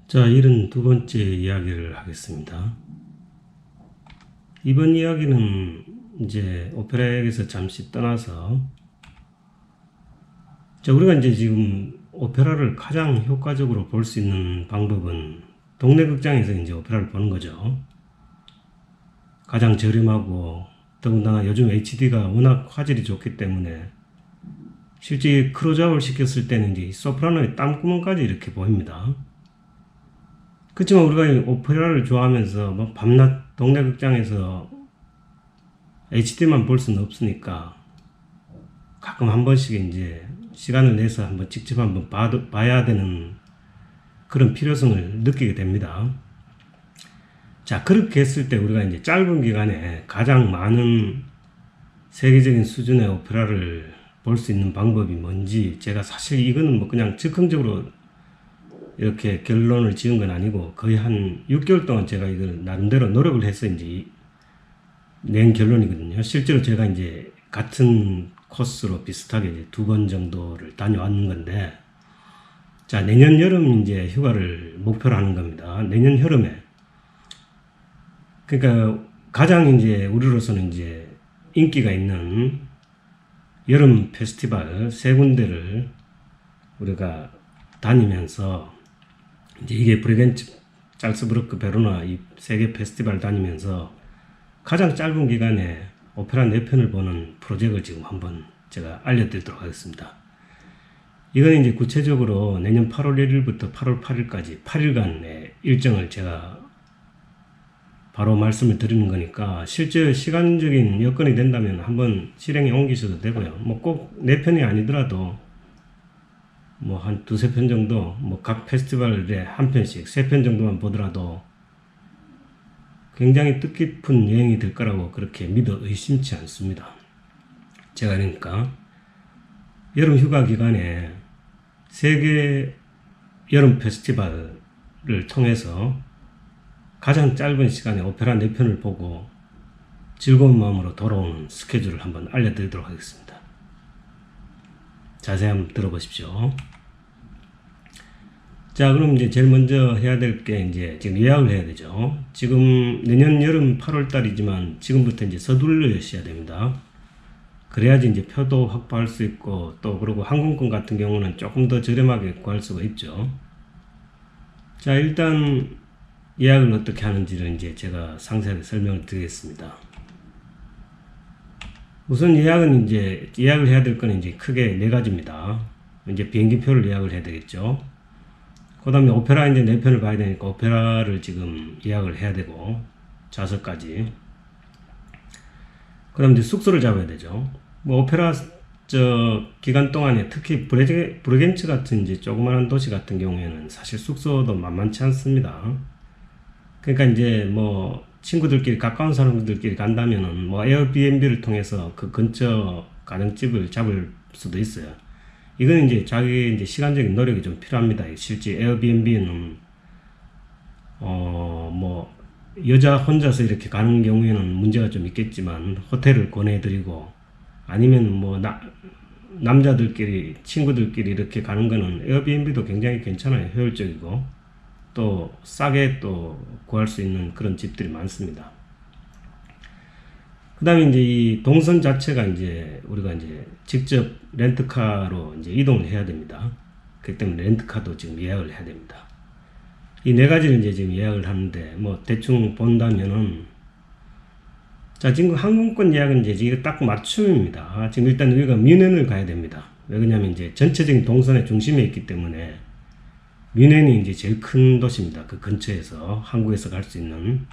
자, 72번째 이야기를 하겠습니다. 이번 이야기는 이제 오페라역에서 잠시 떠나서, 자, 우리가 이제 지금 오페라를 가장 효과적으로 볼 수 있는 방법은 동네 극장에서 이제 오페라를 보는 거죠. 가장 저렴하고, 더군다나 요즘 HD가 워낙 화질이 좋기 때문에 실제 크로즈아웃을 시켰을 때는 이제 소프라노의 땀구멍까지 이렇게 보입니다. 그렇지만 우리가 오페라를 좋아하면서 뭐 밤낮 동네 극장에서 HD만 볼 수는 없으니까 가끔 한 번씩 이제 시간을 내서 한번 직접 한번 봐야 되는 그런 필요성을 느끼게 됩니다. 자, 그렇게 했을 때 우리가 이제 짧은 기간에 가장 많은 세계적인 수준의 오페라를 볼 수 있는 방법이 뭔지, 제가 사실 이거는 뭐 그냥 즉흥적으로 이렇게 결론을 지은 건 아니고 거의 한 6개월 동안 제가 이걸 나름대로 노력을 해서 이제 낸 결론이거든요. 실제로 제가 이제 같은 코스로 비슷하게 이제 2번 정도를 다녀왔는 건데, 자, 내년 여름 이제 휴가를 목표로 하는 겁니다. 내년 여름에. 그러니까 가장 이제 우리로서는 이제 인기가 있는 여름 페스티벌 3군데를 우리가 다니면서, 이제 이게 브레겐츠, 잘츠부르크, 베로나 이 3개 페스티벌 다니면서 가장 짧은 기간에 오페라 4편을 보는 프로젝트를 지금 한번 제가 알려드리도록 하겠습니다. 이건 이제 구체적으로 내년 8월 1일부터 8월 8일까지 8일간의 일정을 제가 바로 말씀을 드리는 거니까, 실제 시간적인 여건이 된다면 한번 실행에 옮기셔도 되고요. 뭐 꼭 4편이 아니더라도 뭐 한 2-3편 정도, 뭐 각 페스티벌에 한 편씩 3편 정도만 보더라도 굉장히 뜻깊은 여행이 될 거라고 그렇게 믿어 의심치 않습니다. 제가 그러니까 여름 휴가 기간에 세계 여름 페스티벌을 통해서 가장 짧은 시간에 오페라 4편을 보고 즐거운 마음으로 돌아오는 스케줄을 한번 알려드리도록 하겠습니다. 자세히 한번 들어보십시오. 자, 그럼 이제 제일 먼저 해야 될 게 이제 지금 예약을 해야 되죠. 지금 내년 여름 8월 달이지만 지금부터 이제 서둘러셔야 됩니다. 그래야지 이제 표도 확보할 수 있고, 또 그리고 항공권 같은 경우는 조금 더 저렴하게 구할 수가 있죠. 자, 일단 예약을 어떻게 하는지를 이제 제가 상세하게 설명을 드리겠습니다. 우선 예약은 이제 예약을 해야 될 건 이제 크게 4가지입니다. 이제 비행기표를 예약을 해야 되겠죠. 그 다음에 오페라 이제 4편을 봐야 되니까 오페라를 지금 예약을 해야 되고, 좌석까지. 그 다음에 이제 숙소를 잡아야 되죠. 뭐 오페라 기간 동안에 특히 브레겐츠 같은 이제 조그마한 도시 같은 경우에는 사실 숙소도 만만치 않습니다. 그러니까 이제 뭐 친구들끼리, 가까운 사람들끼리 간다면은 뭐 에어비앤비를 통해서 그 근처 가정집을 잡을 수도 있어요. 이건 이제 자기 이제 시간적인 노력이 좀 필요합니다. 실제 에어비앤비는 뭐 여자 혼자서 이렇게 가는 경우에는 문제가 좀 있겠지만 호텔을 권해드리고, 아니면 뭐 남자들끼리, 친구들끼리 이렇게 가는 거는 에어비앤비도 굉장히 괜찮아요. 효율적이고 또 싸게 또 구할 수 있는 그런 집들이 많습니다. 그 다음에 이제 이 동선 자체가 이제 우리가 이제 직접 렌트카로 이제 이동을 해야 됩니다. 그렇기 때문에 렌트카도 지금 예약을 해야 됩니다. 이 4가지를 이제 지금 예약을 하는데, 뭐 대충 본다면은, 자, 지금 항공권 예약은 이제 이게 딱 맞춤입니다. 지금 일단 우리가 뮌헨을 가야 됩니다. 왜 그러냐면 이제 전체적인 동선의 중심에 있기 때문에 뮌헨이 이제 제일 큰 도시입니다. 그 근처에서 한국에서 갈 수 있는.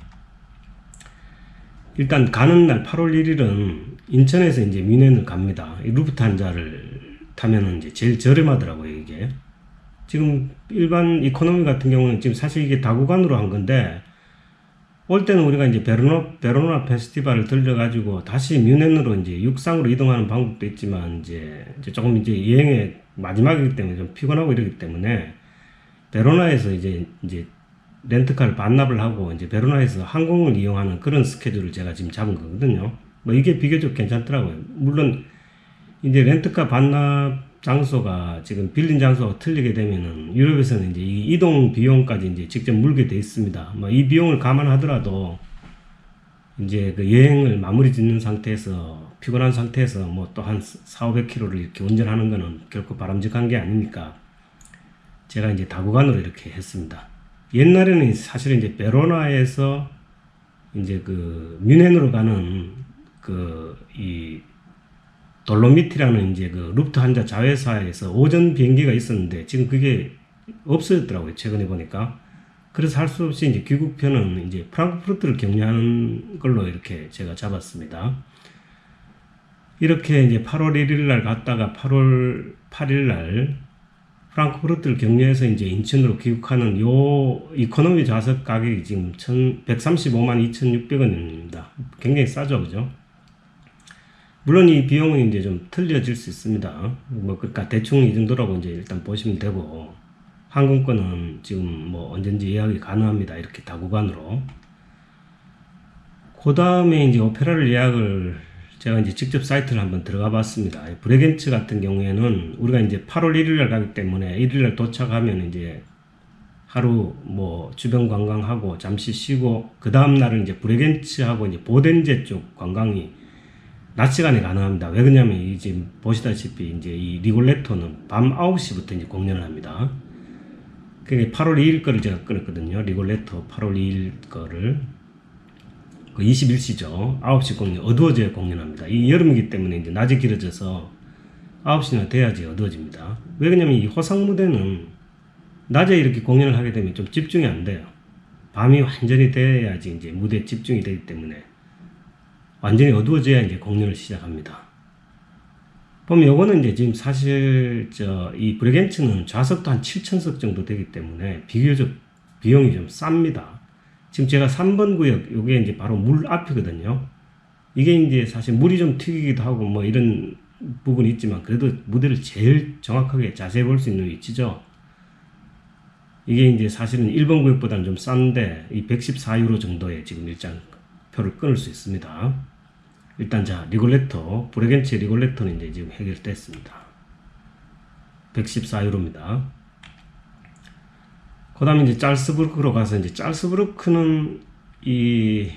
일단 가는 날 8월 1일은 인천에서 이제 뮌헨을 갑니다. 이 루프트한자를 타면은 이제 제일 저렴하더라고요, 이게. 지금 일반 이코노미 같은 경우는 지금 사실 이게 다구간으로 한 건데, 올 때는 우리가 이제 베로나 페스티벌을 들려가지고 다시 뮌헨으로 이제 육상으로 이동하는 방법도 있지만, 이제 조금 이제 여행의 마지막이기 때문에 좀 피곤하고 이러기 때문에 베로나에서 이제 렌트카를 반납을 하고 이제 베로나에서 항공을 이용하는 그런 스케줄을 제가 지금 잡은 거거든요. 뭐 이게 비교적 괜찮더라고요. 물론 이제 렌트카 반납 장소가 지금 빌린 장소가 틀리게 되면은 유럽에서는 이제 이 이동 비용까지 이제 직접 물게 돼 있습니다. 뭐 이 비용을 감안하더라도 이제 그 여행을 마무리 짓는 상태에서 피곤한 상태에서 뭐 또 한 4,500km를 이렇게 운전하는 거는 결코 바람직한 게 아니니까 제가 이제 다구간으로 이렇게 했습니다. 옛날에는 사실은 이제 베로나에서 이제 그 뮌헨으로 가는 그 이 돌로미티라는 이제 그 루프트한자 자회사에서 오전 비행기가 있었는데 지금 그게 없어졌더라고요. 최근에 보니까. 그래서 할 수 없이 이제 귀국편은 이제 프랑크푸르트를 경유하는 걸로 이렇게 제가 잡았습니다. 이렇게 이제 8월 1일 날 갔다가 8월 8일 날 프랑크푸르트를 경유해서 이제 인천으로 귀국하는 요 이코노미 좌석 가격이 지금 135만 2,600원입니다. 굉장히 싸죠, 그죠? 물론 이 비용은 이제 좀 틀려질 수 있습니다. 뭐, 그러니까 대충 이 정도라고 이제 일단 보시면 되고, 항공권은 지금 뭐 언제든지 예약이 가능합니다. 이렇게 다구간으로. 그 다음에 이제 오페라를 예약을 제가 이제 직접 사이트를 한번 들어가 봤습니다. 브레겐츠 같은 경우에는 우리가 이제 8월 1일 날 가기 때문에 1일 날 도착하면 이제 하루 뭐 주변 관광하고 잠시 쉬고 그 다음 날은 이제 브레겐츠하고 이제 보덴제 쪽 관광이 낮 시간에 가능합니다. 왜 그러냐면 이 지금 보시다시피 이제 이 리골레토는 밤 9시부터 이제 공연을 합니다. 그게 8월 2일 거를 제가 끊었거든요. 리골레토 8월 2일 거를. 그 21시죠. 9시 공연, 어두워져야 공연합니다. 이 여름이기 때문에 이제 낮이 길어져서 9시나 돼야지 어두워집니다. 왜 그러냐면 이 호상 무대는 낮에 이렇게 공연을 하게 되면 좀 집중이 안 돼요. 밤이 완전히 돼야지 이제 무대에 집중이 되기 때문에 완전히 어두워져야 이제 공연을 시작합니다. 보면 요거는 이제 지금 사실 이 브레겐츠는 좌석도 한 7,000석 정도 되기 때문에 비교적 비용이 좀 쌉니다. 지금 제가 3번 구역 요게 이제 바로 물 앞이거든요. 이게 이제 사실 물이 좀 튀기기도 하고 뭐 이런 부분이 있지만 그래도 무대를 제일 정확하게 자세히 볼 수 있는 위치죠. 이게 이제 사실은 1번 구역보다는 좀 싼데 이 114유로 정도에 지금 일장 표를 끊을 수 있습니다. 일단 자 리골레토 브레겐츠 리골레토는 이제 지금 해결됐습니다. 114유로입니다. 그 다음에 이제 짤스부르크로 가서 이제 짤스부르크는 이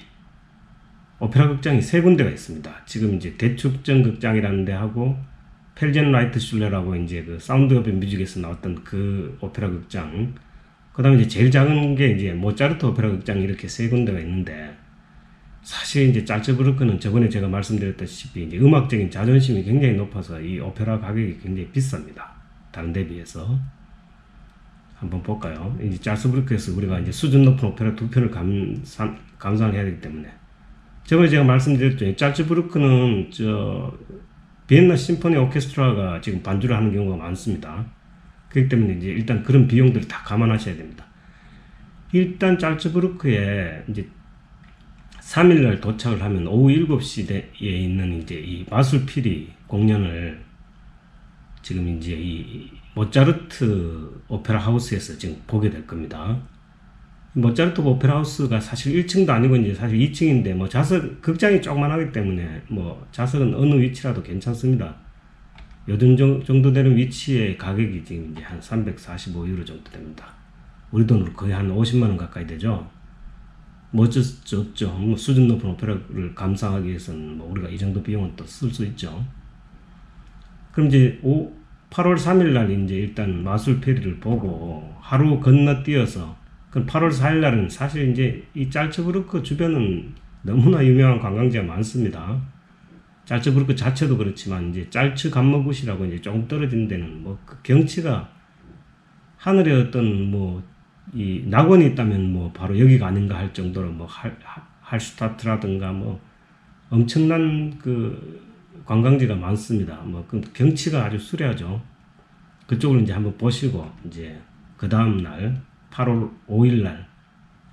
오페라 극장이 세 군데가 있습니다. 지금 이제 대축전 극장이라는 데 하고 펠젠라이트슐레라고 이제 그 사운드 오브 뮤직에서 나왔던 그 오페라 극장. 그 다음에 이제 제일 작은 게 이제 모차르트 오페라 극장 이렇게 세 군데가 있는데 사실 이제 짤츠부르크는 저번에 제가 말씀드렸다시피 이제 음악적인 자존심이 굉장히 높아서 이 오페라 가격이 굉장히 비쌉니다. 다른 데 비해서. 한번 볼까요? 이제 짤츠부르크에서 우리가 이제 수준 높은 오페라 두 편을 감상을 해야 되기 때문에 저번에 제가 말씀드렸죠. 짤츠부르크는 비엔나 심포니 오케스트라가 지금 반주를 하는 경우가 많습니다. 그렇기 때문에 이제 일단 그런 비용들을 다 감안하셔야 됩니다. 일단 짤츠부르크에 이제 3일날 도착을 하면 오후 7시에 있는 이제 이 마술피리 공연을 지금 이제 이 모차르트 오페라 하우스에서 지금 보게 될 겁니다. 모차르트 오페라 하우스가 사실 1층도 아니고 이제 사실 2층인데 뭐 좌석 극장이 조그만하기 때문에 뭐 좌석은 어느 위치라도 괜찮습니다. 요즘 정도 되는 위치의 가격이 지금 이제 한 345유로 정도 됩니다. 우리 돈으로 거의 한 50만 원 가까이 되죠. 뭐 어쩔 수 없죠. 뭐 수준 높은 오페라를 감상하기 위해서는 뭐 우리가 이 정도 비용은 또 쓸 수 있죠. 그럼 이제 8월 3일 날 이제 일단 마술 페리를 보고 하루 건너뛰어서 그럼 8월 4일 날은 사실 이제 이 짤츠부르크 주변은 너무나 유명한 관광지가 많습니다. 짤츠부르크 자체도 그렇지만 이제 짤츠 감머굿이라고 이제 조금 떨어진 데는 뭐 그 경치가 하늘에 어떤 뭐 이 낙원이 있다면 뭐 바로 여기가 아닌가 할 정도로 뭐 할슈타트라든가 뭐 엄청난 그 관광지가 많습니다. 뭐 그 경치가 아주 수려하죠. 그쪽을 이제 한번 보시고 이제 그 다음 날 8월 5일 날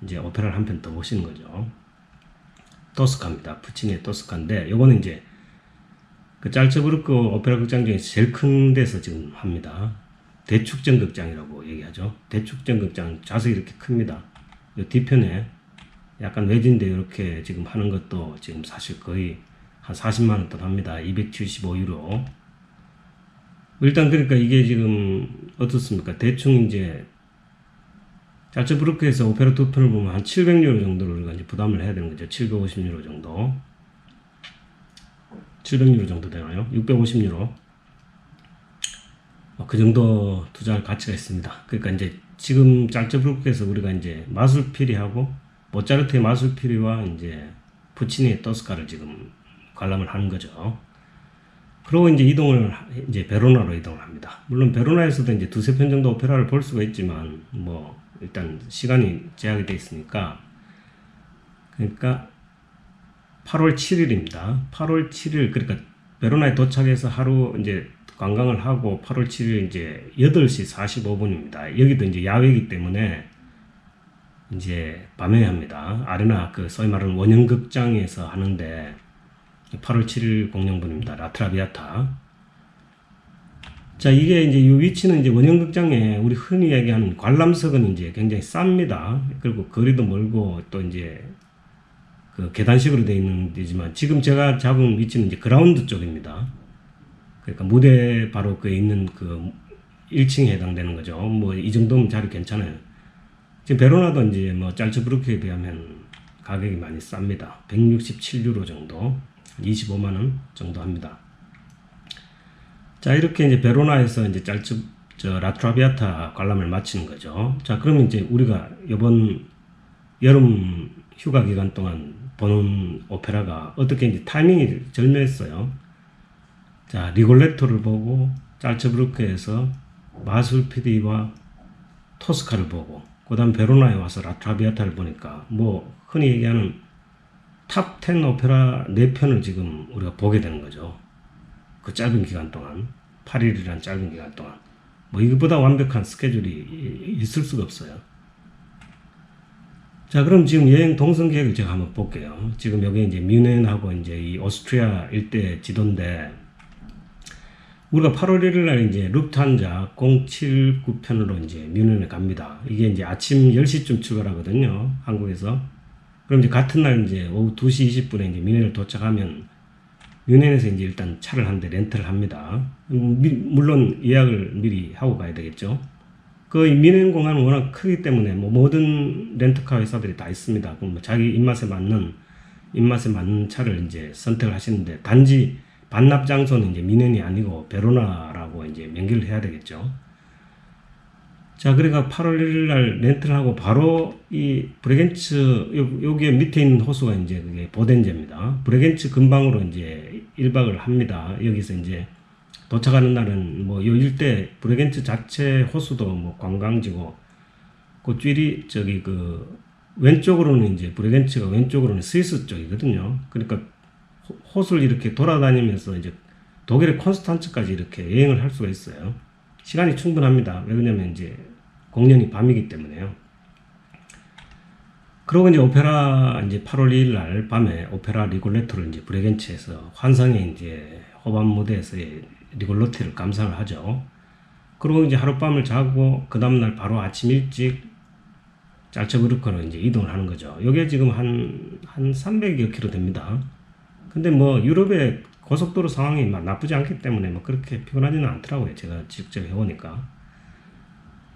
이제 오페라를 한 편 더 보시는 거죠. 토스카입니다. 푸치니의 토스카인데 요거는 이제 그 짤츠부르크 오페라 극장 중에 제일 큰 데서 지금 합니다. 대축전 극장이라고 얘기하죠. 대축전 극장 좌석이 이렇게 큽니다. 요 뒤편에 약간 외진데 이렇게 지금 하는 것도 지금 사실 거의 한 40만 원 돈 합니다. 275유로. 일단 그러니까 이게 지금 어떻습니까? 대충 이제 짤츠부르크에서 오페라 두 편을 보면 한 700유로 정도를 우리가 이제 부담을 해야 되는 거죠. 750유로 정도. 700유로 정도 되나요? 650유로. 그 정도 투자할 가치가 있습니다. 그러니까 이제 지금 짤츠부르크에서 우리가 이제 마술피리하고 모차르트의 마술피리와 이제 푸치니의 토스카를 지금 관람을 하는 거죠. 그리고 이제 이제 베로나로 이동을 합니다. 물론 베로나에서도 이제 두세 편 정도 오페라를 볼 수가 있지만 뭐 일단 시간이 제약이 되어 있으니까, 그러니까 8월 7일입니다. 8월 7일, 그러니까 베로나에 도착해서 하루 이제 관광을 하고 8월 7일 이제 8시 45분입니다. 여기도 이제 야외이기 때문에 이제 밤에 합니다. 아레나 그 소위 말하는 원형극장에서 하는데 8월 7일 공연분입니다. 라트라비아타. 자, 이게 이제 이 위치는 이제 원형극장에 우리 흔히 얘기하는 관람석은 이제 굉장히 쌉니다. 그리고 거리도 멀고 또 이제 그 계단식으로 되어 있는 데지만 지금 제가 잡은 위치는 이제 그라운드 쪽입니다. 그러니까 무대 바로 그 있는 그 1층에 해당되는 거죠. 뭐 이 정도면 자리 괜찮아요. 지금 베로나도 이제 뭐 짤츠부르크에 비하면 가격이 많이 쌉니다. 167유로 정도, 25만원 정도 합니다. 자, 이렇게 이제 베로나에서 이제 라트라비아타 관람을 마치는 거죠. 자, 그러면 이제 우리가 이번 여름 휴가 기간 동안 보는 오페라가 어떻게 이제 타이밍이 절묘했어요. 자, 리골레토를 보고 짤츠부르크에서 마술피디와 토스카를 보고 그 다음 베로나에 와서 라트라비아타를 보니까 뭐 흔히 얘기하는 탑 10 오페라 4편을 지금 우리가 보게 되는 거죠. 그 짧은 기간 동안, 8일이란 짧은 기간 동안. 뭐 이거보다 완벽한 스케줄이 있을 수가 없어요. 자, 그럼 지금 여행 동선 계획을 제가 한번 볼게요. 지금 여기 이제 뮌헨하고 이제 이 오스트리아 일대 지도인데, 우리가 8월 1일 날 이제 루프트한자 079편으로 이제 뮌헨에 갑니다. 이게 이제 아침 10시쯤 출발하거든요. 한국에서. 그럼 이제 같은 날 이제 오후 2시 20분에 이제 뮌헨을 도착하면 뮌헨에서 이제 일단 차를 한 대 렌트를 합니다. 물론 예약을 미리 하고 가야 되겠죠. 그 뮌헨 공항은 워낙 크기 때문에 뭐 모든 렌트카 회사들이 다 있습니다. 그럼 뭐 자기 입맛에 맞는 차를 이제 선택을 하시는데, 단지 반납 장소는 이제 뮌헨이 아니고 베로나라고 이제 명기를 해야 되겠죠. 자, 그러니까 8월 1일 날 렌트를 하고 바로 이 브레겐츠, 여기에 밑에 있는 호수가 이제 그게 보덴제입니다. 브레겐츠 근방으로 이제 1박을 합니다. 여기서 이제 도착하는 날은 뭐 요 일대 브레겐츠 자체 호수도 뭐 관광지고, 그 쥐리 저기 그 왼쪽으로는 이제 브레겐츠가 왼쪽으로는 스위스 쪽이거든요. 그러니까 호수를 이렇게 돌아다니면서 이제 독일의 콘스탄츠까지 이렇게 여행을 할 수가 있어요. 시간이 충분합니다. 왜 그러냐면 이제 공연이 밤이기 때문에요. 그리고 이제 오페라 이제 8월 2일 날 밤에 오페라 리골레토를 이제 브레겐츠에서 환상의 이제 호반 무대에서의 리골레토를 감상을 하죠. 그리고 이제 하룻밤을 자고 그 다음날 바로 아침 일찍 짤츠부르크로 이제 이동을 하는 거죠. 이게 지금 한 300여 킬로 됩니다. 근데 뭐 유럽의 고속도로 상황이 막 나쁘지 않기 때문에 뭐 그렇게 피곤하지는 않더라고요. 제가 직접 해보니까.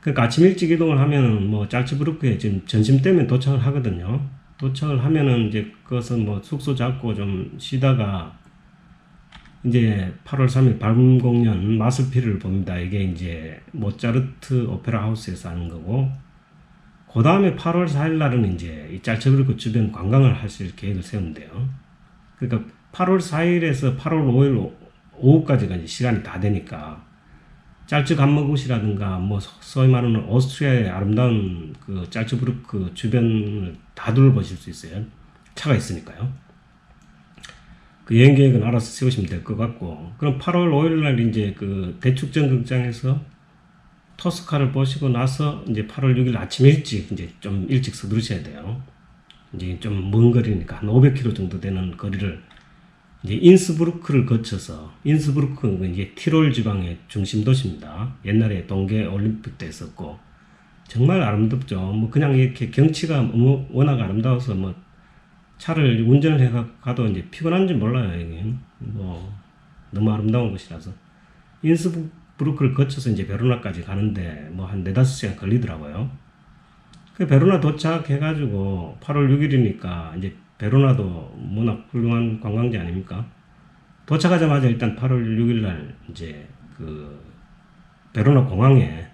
그러니까 아침 일찍 이동을 하면은 뭐 짤츠부르크에 지금 점심 때면 도착을 하거든요. 도착을 하면은 이제 그것은 뭐 숙소 잡고 좀 쉬다가 이제 8월 3일 밤 공연 마술피리를 봅니다. 이게 이제 모차르트 오페라 하우스에서 하는 거고, 그 다음에 8월 4일 날은 이제 이 짤츠부르크 주변 관광을 하실 계획을 세우는데요. 그러니까 8월 4일에서 8월 5일 오후까지가 이제 시간이 다 되니까 짤츠 감머굿이라든가 뭐 소위 말하는 오스트리아의 아름다운 그 짤츠부르크 주변을 다 둘러보실 수 있어요. 차가 있으니까요. 그 여행 계획은 알아서 세우시면 될 것 같고, 그럼 8월 5일 날 이제 그 대축전 극장에서 토스카를 보시고 나서 이제 8월 6일 아침 일찍 이제 좀 일찍 서두르셔야 돼요. 이제 좀 먼 거리니까 한 500km 정도 되는 거리를 이제 인스부르크를 거쳐서, 인스부르크는 이제 티롤 지방의 중심 도시입니다. 옛날에 동계 올림픽 때 했었고 정말 아름답죠. 뭐 그냥 이렇게 경치가 워낙 아름다워서 뭐 차를 운전을 해 가도 이제 피곤한지 몰라요. 이게 뭐 너무 아름다운 곳이라서. 인스부르크를 거쳐서 이제 베로나까지 가는데 뭐 한 4-5시간 걸리더라고요. 그 베로나 도착해가지고 8월 6일이니까 이제 베로나도 워낙 훌륭한 관광지 아닙니까? 도착하자마자 일단 8월 6일 날 이제 그 베로나 공항에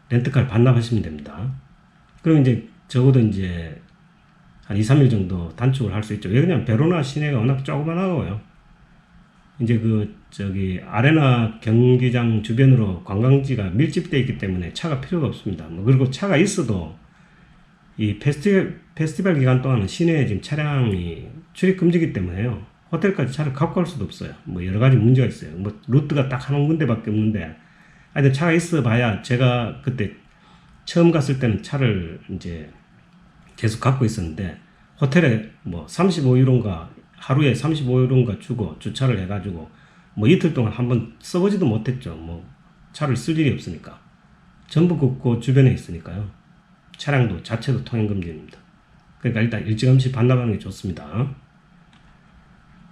렌트카를 반납하시면 됩니다. 그럼 이제 적어도 이제 한 2-3일 정도 단축을 할 수 있죠. 왜냐면 베로나 시내가 워낙 조그만하고요. 이제 아레나 경기장 주변으로 관광지가 밀집되어 있기 때문에 차가 필요가 없습니다. 뭐 그리고 차가 있어도 이 페스티벌 기간 동안은 시내에 지금 차량이 출입 금지이기 때문에요. 호텔까지 차를 갖고 갈 수도 없어요. 뭐 여러 가지 문제가 있어요. 뭐 루트가 딱 한 군데밖에 없는데, 하여튼 차가 있어 봐야, 제가 그때 처음 갔을 때는 차를 이제 계속 갖고 있었는데, 호텔에 뭐 35유로인가, 하루에 35유로인가 주고 주차를 해가지고 뭐 이틀 동안 한번 써보지도 못했죠. 뭐 차를 쓸 일이 없으니까. 전부 그 주변에 있으니까요. 차량도 자체도 통행금지입니다. 그러니까 일단 일찌감치 반납하는 게 좋습니다.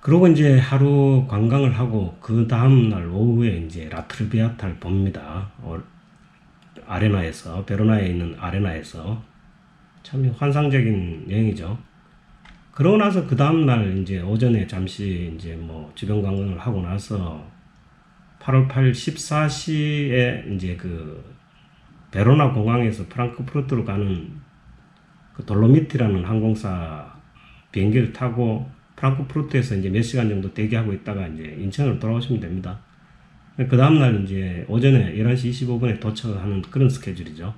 그러고 이제 하루 관광을 하고 그 다음날 오후에 이제 라트르비아타를 봅니다. 아레나에서, 베로나에 있는 아레나에서. 참 환상적인 여행이죠. 그러고 나서 그 다음날 이제 오전에 잠시 이제 뭐 주변 관광을 하고 나서 8월 8일 14시에 이제 그 베로나 공항에서 프랑크푸르트로 가는 그 돌로미티라는 항공사 비행기를 타고 프랑크푸르트에서 이제 몇 시간 정도 대기하고 있다가 이제 인천으로 돌아오시면 됩니다. 그 다음날 이제 오전에 11시 25분에 도착하는 그런 스케줄이죠.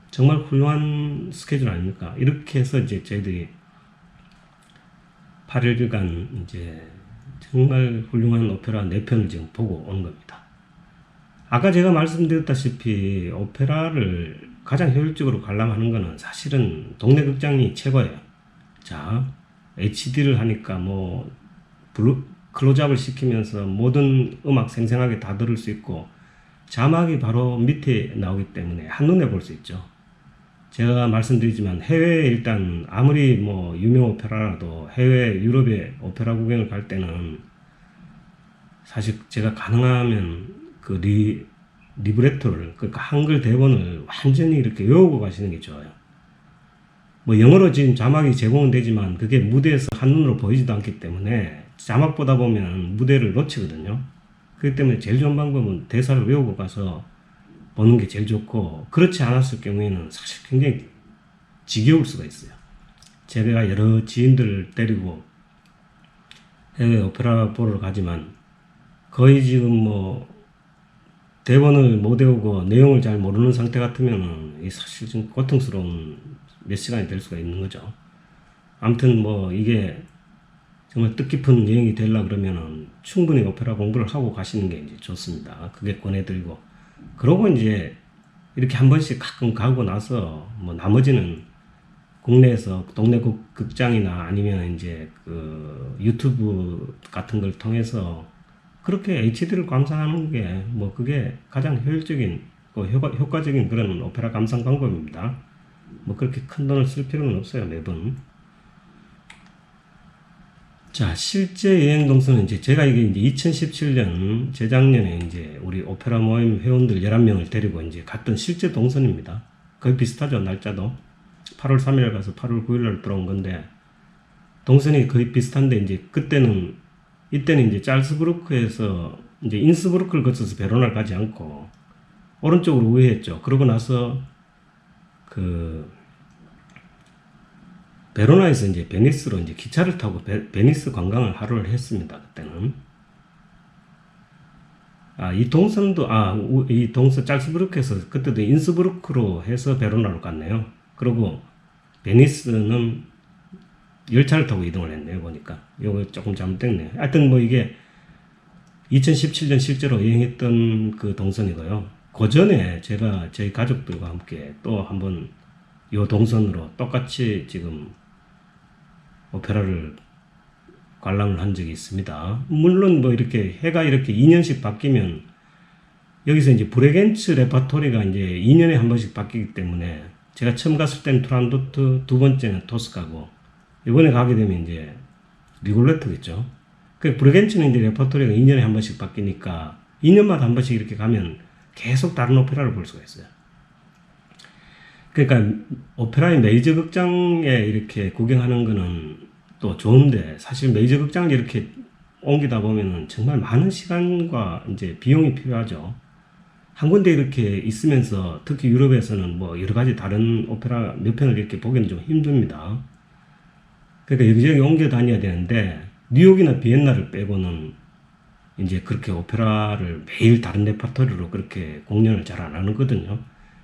정말 훌륭한 스케줄 아닙니까? 이렇게 해서 이제 저희들이 8일간 이제 정말 훌륭한 오페라 4편을 지금 보고 온 겁니다. 아까 제가 말씀드렸다시피 오페라를 가장 효율적으로 관람하는 거는 사실은 동네 극장이 최고예요. 자, HD를 하니까 뭐 클로즈업을 시키면서 모든 음악 생생하게 다 들을 수 있고 자막이 바로 밑에 나오기 때문에 한눈에 볼 수 있죠. 제가 말씀드리지만 해외에 일단 아무리 뭐 유명 오페라라도 해외 유럽의 오페라 구경을 갈 때는 사실 제가 가능하면 그 리브레토를, 그러니까 한글 대본을 완전히 이렇게 외우고 가시는 게 좋아요. 뭐 영어로 지금 자막이 제공은 되지만 그게 무대에서 한눈으로 보이지도 않기 때문에 자막 보다 보면 무대를 놓치거든요. 그렇기 때문에 제일 좋은 방법은 대사를 외우고 가서 보는 게 제일 좋고, 그렇지 않았을 경우에는 사실 굉장히 지겨울 수가 있어요. 제가 여러 지인들을 데리고 해외 오페라 보러 가지만 거의 지금 뭐 대본을 못 외우고 내용을 잘 모르는 상태 같으면 사실 좀 고통스러운 몇 시간이 될 수가 있는 거죠. 아무튼 뭐 이게 정말 뜻깊은 여행이 되려고 그러면은 충분히 오페라 공부를 하고 가시는 게 이제 좋습니다. 그게 권해드리고, 그러고 이제 이렇게 한 번씩 가끔 가고 나서 뭐 나머지는 국내에서 동네 극장이나 아니면 이제 그 유튜브 같은 걸 통해서 그렇게 HD를 감상하는 게 뭐 그게 가장 효율적인, 효과적인 그런 오페라 감상 방법입니다. 뭐 그렇게 큰 돈을 쓸 필요는 없어요, 매번. 자, 실제 여행 동선은 이제 제가 이게 이제 2017년 재작년에 이제 우리 오페라 모임 회원들 11명을 데리고 이제 갔던 실제 동선입니다. 거의 비슷하죠, 날짜도. 8월 3일 가서 8월 9일 날 들어온 건데 동선이 거의 비슷한데 이제 이때는 이제 짤스부르크에서 이제 인스부르크를 거쳐서 베로나를 가지 않고 오른쪽으로 우회했죠. 그러고 나서 그 베로나에서 이제 베니스로 이제 기차를 타고 베니스 관광을 하루를 했습니다. 그때는. 이 동선 짤스부르크에서 그때도 인스부르크로 해서 베로나로 갔네요. 그리고 베니스는 열차를 타고 이동을 했네요. 보니까 이거 조금 잘못됐네요. 하여튼 뭐 이게 2017년 실제로 여행했던 그 동선이고요. 그 전에 제가 저희 가족들과 함께 또 한번 이 동선으로 똑같이 지금 오페라를 관람을 한 적이 있습니다. 물론 뭐 이렇게 해가 이렇게 2년씩 바뀌면 여기서 이제 브레겐츠 레파토리가 이제 2년에 한 번씩 바뀌기 때문에 제가 처음 갔을 때는 투란도트, 두 번째는 토스카고 이번에 가게 되면 이제 리골레토겠죠. 그 브레겐츠는 이제 레파토리가 2년에 한 번씩 바뀌니까 2년마다 한 번씩 이렇게 가면 계속 다른 오페라를 볼 수가 있어요. 그러니까 오페라의 메이저 극장에 이렇게 구경하는 거는 또 좋은데, 사실 메이저 극장을 이렇게 옮기다 보면은 정말 많은 시간과 이제 비용이 필요하죠. 한 군데 이렇게 있으면서 특히 유럽에서는 뭐 여러 가지 다른 오페라 몇 편을 이렇게 보기는 좀 힘듭니다. 그러니까 여기저기 옮겨 다녀야 되는데, 뉴욕이나 비엔나를 빼고는 이제 그렇게 오페라를 매일 다른 레퍼토리로 그렇게 공연을 잘 안 하거든요.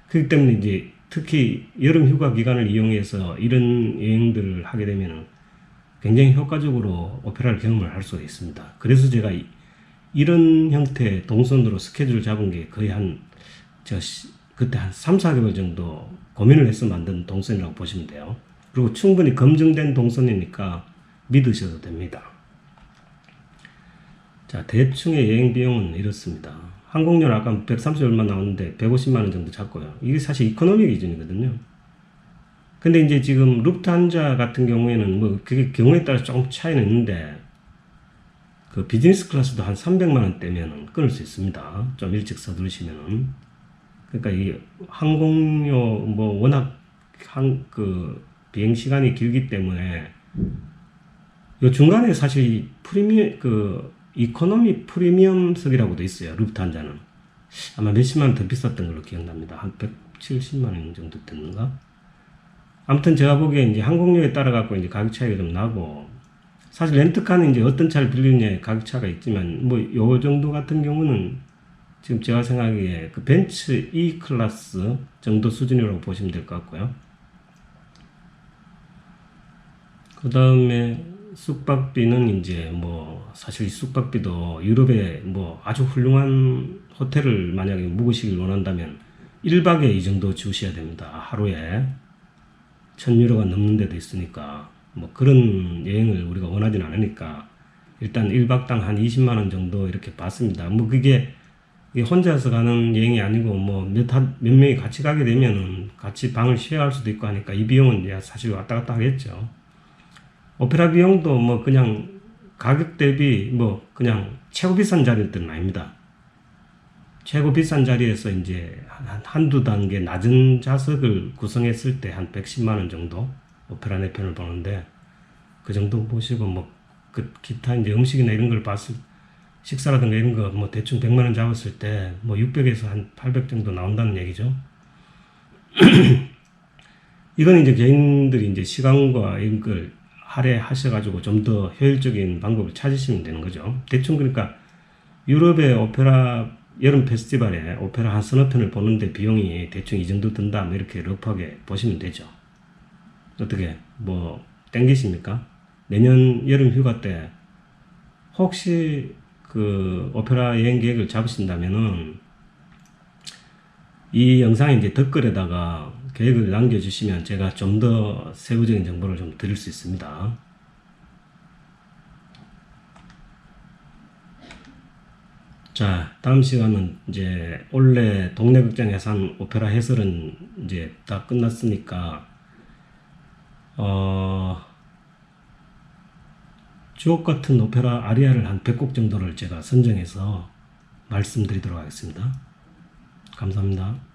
그렇기 때문에 이제 특히 여름 휴가 기간을 이용해서 이런 여행들을 하게 되면 굉장히 효과적으로 오페라를 경험을 할 수가 있습니다. 그래서 제가 이런 형태의 동선으로 스케줄을 잡은 게 거의 그때 한 3, 4개월 정도 고민을 해서 만든 동선이라고 보시면 돼요. 그리고 충분히 검증된 동선이니까 믿으셔도 됩니다. 자, 대충의 여행 비용은 이렇습니다. 항공료는 아까 130 얼마 나왔는데 150만원 정도 잡고요. 이게 사실 이코노미 기준이거든요. 근데 이제 지금 루프트한자 같은 경우에는 뭐 그게 경우에 따라 조금 차이는 있는데, 그 비즈니스 클래스도 한 300만원대면 끊을 수 있습니다. 좀 일찍 서두르시면은. 그러니까 이 항공료 뭐 워낙 그 비행 시간이 길기 때문에 요 중간에 사실 이코노미 프리미엄석이라고도 있어요. 루프트한자는 아마 몇십만원 더 비쌌던 걸로 기억납니다. 한 170만원 정도 됐는가? 아무튼 제가 보기에 이제 항공료에 따라 갖고 이제 가격 차이가 좀 나고, 사실 렌트카는 이제 어떤 차를 빌리느냐에 가격 차가 있지만, 뭐 요 정도 같은 경우는 지금 제가 생각하기에 그 벤츠 E 클래스 정도 수준이라고 보시면 될 것 같고요. 그 다음에 숙박비는 이제 뭐 사실 숙박비도 유럽에 뭐 아주 훌륭한 호텔을 만약에 묵으시길 원한다면 1박에 이 정도 주셔야 됩니다. 하루에 1000유로가 넘는 데도 있으니까, 뭐 그런 여행을 우리가 원하진 않으니까 일단 1박당 한 20만원 정도 이렇게 받습니다. 뭐 그게 혼자서 가는 여행이 아니고 뭐 몇 명이 같이 가게 되면은 같이 방을 쉐어할 수도 있고 하니까 이 비용은 사실 왔다 갔다 하겠죠. 오페라 비용도 뭐 그냥 가격 대비 뭐 그냥 최고 비싼 자리들은 아닙니다. 최고 비싼 자리에서 이제 한두 단계 낮은 좌석을 구성했을 때 한 110만원 정도 오페라 네 편을 보는데, 그 정도 보시고 뭐 그 기타 이제 음식이나 이런 걸 식사라든가 이런 거 뭐 대충 100만원 잡았을 때 뭐 600에서 한 800 정도 나온다는 얘기죠. 이건 이제 개인들이 이제 시간과 이런 걸 할애하셔가지고 좀 더 효율적인 방법을 찾으시면 되는 거죠. 대충 그러니까 유럽의 오페라 여름 페스티벌에 오페라 한 서너 편을 보는데 비용이 대충 이 정도 든다, 뭐 이렇게 러프하게 보시면 되죠. 어떻게 뭐 땡기십니까? 내년 여름 휴가 때 혹시 그 오페라 여행 계획을 잡으신다면은 이 영상에 이제 댓글에다가 계획을 남겨주시면 제가 좀 더 세부적인 정보를 좀 드릴 수 있습니다. 자, 다음 시간은 이제 올해 동네 극장에서 한 오페라 해설은 이제 다 끝났으니까 주옥 같은 오페라 아리아를 한 100곡 정도를 제가 선정해서 말씀드리도록 하겠습니다. 감사합니다.